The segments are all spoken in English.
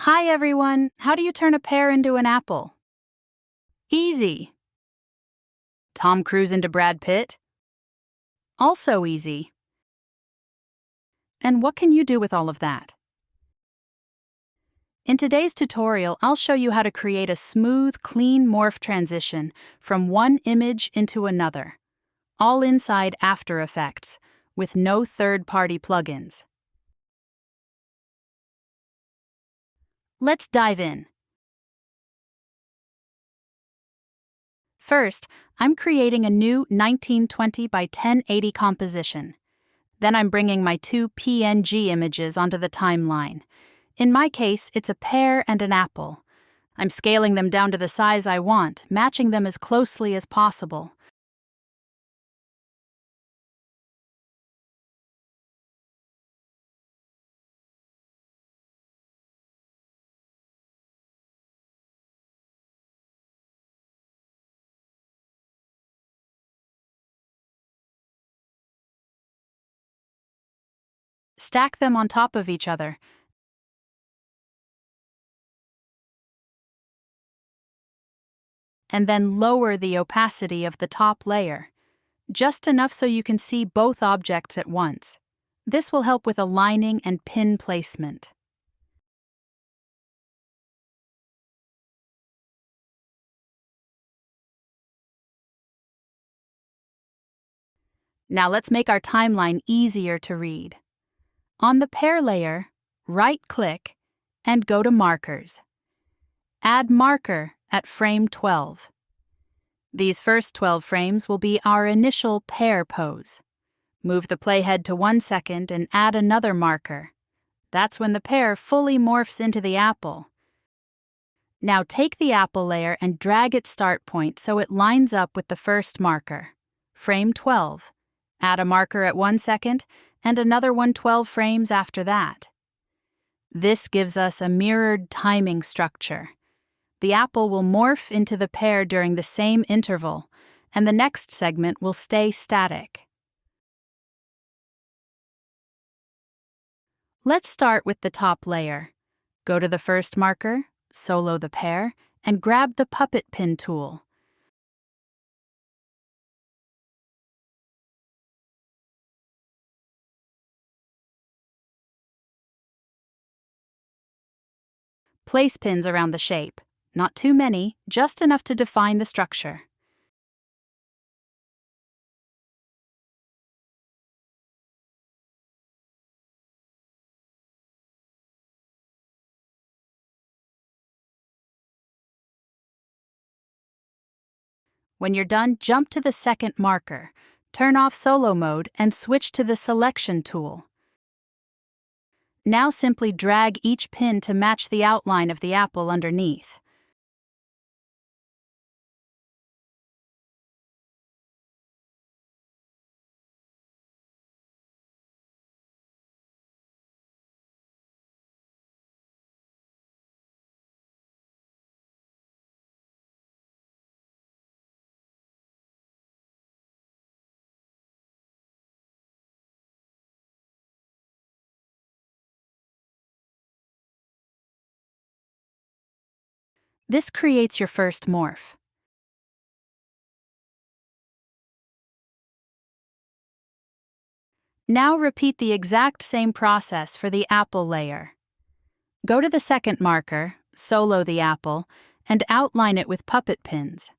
Hi everyone, how do you turn a pear into an apple? Easy. Tom Cruise into Brad Pitt? Also easy. And what can you do with all of that? In today's tutorial, I'll show you how to create a smooth, clean morph transition from one image into another, all inside After Effects, with no third-party plugins. Let's dive in. First, I'm creating a new 1920 by 1080 composition. Then I'm bringing my two PNG images onto the timeline. In my case, it's a pear and an apple. I'm scaling them down to the size I want, matching them as closely as possible. Stack them on top of each other. And then lower the opacity of the top layer, just enough so you can see both objects at once. This will help with aligning and pin placement. Now let's make our timeline easier to read. On the pear layer, right-click and go to Markers. Add Marker at frame 12. These first 12 frames will be our initial pear pose. Move the playhead to 1 second and add another marker. That's when the pear fully morphs into the apple. Now take the apple layer and drag its start point so it lines up with the first marker, frame 12. Add a marker at 1 second and another one 12 frames after that. This gives us a mirrored timing structure. The apple will morph into the pear during the same interval, and the next segment will stay static. Let's start with the top layer. Go to the first marker, solo the pear, and grab the puppet pin tool. Place pins around the shape. Not too many, just enough to define the structure. When you're done, jump to the second marker, turn off solo mode, and switch to the selection tool. Now simply drag each pin to match the outline of the apple underneath. This creates your first morph. Now repeat the exact same process for the apple layer. Go to the second marker, solo the apple, and outline it with puppet pins.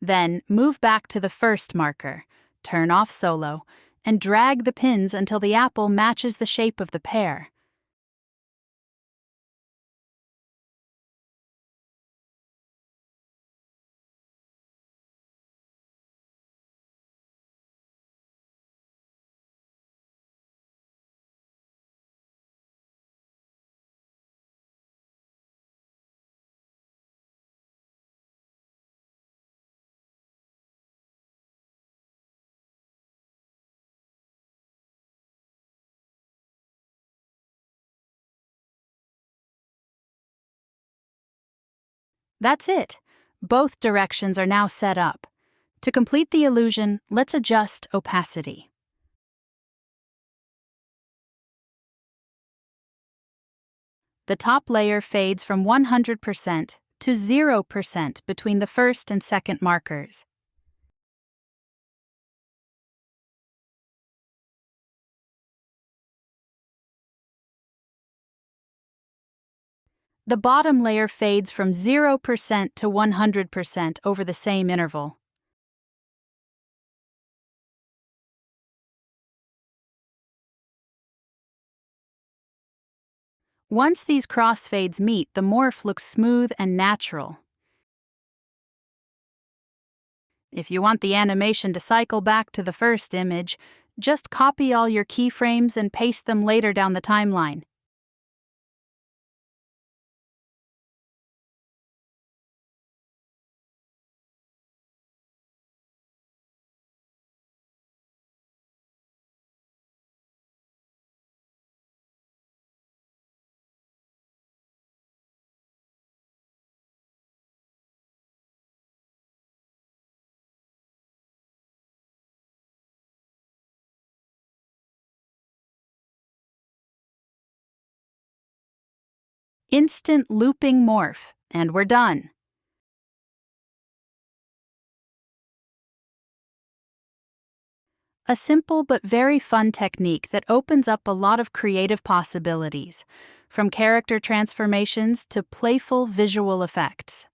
Then move back to the first marker, turn off solo, and drag the pins until the apple matches the shape of the pear. That's it. Both directions are now set up. To complete the illusion, let's adjust opacity. The top layer fades from 100% to 0% between the first and second markers. The bottom layer fades from 0% to 100% over the same interval. Once these crossfades meet, the morph looks smooth and natural. If you want the animation to cycle back to the first image, just copy all your keyframes and paste them later down the timeline. Instant looping morph, and we're done. A simple but very fun technique that opens up a lot of creative possibilities, from character transformations to playful visual effects.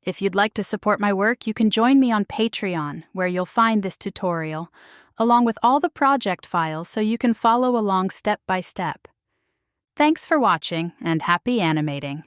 If you'd like to support my work, you can join me on Patreon, where you'll find this tutorial, along with all the project files so you can follow along step by step. Thanks for watching, and happy animating!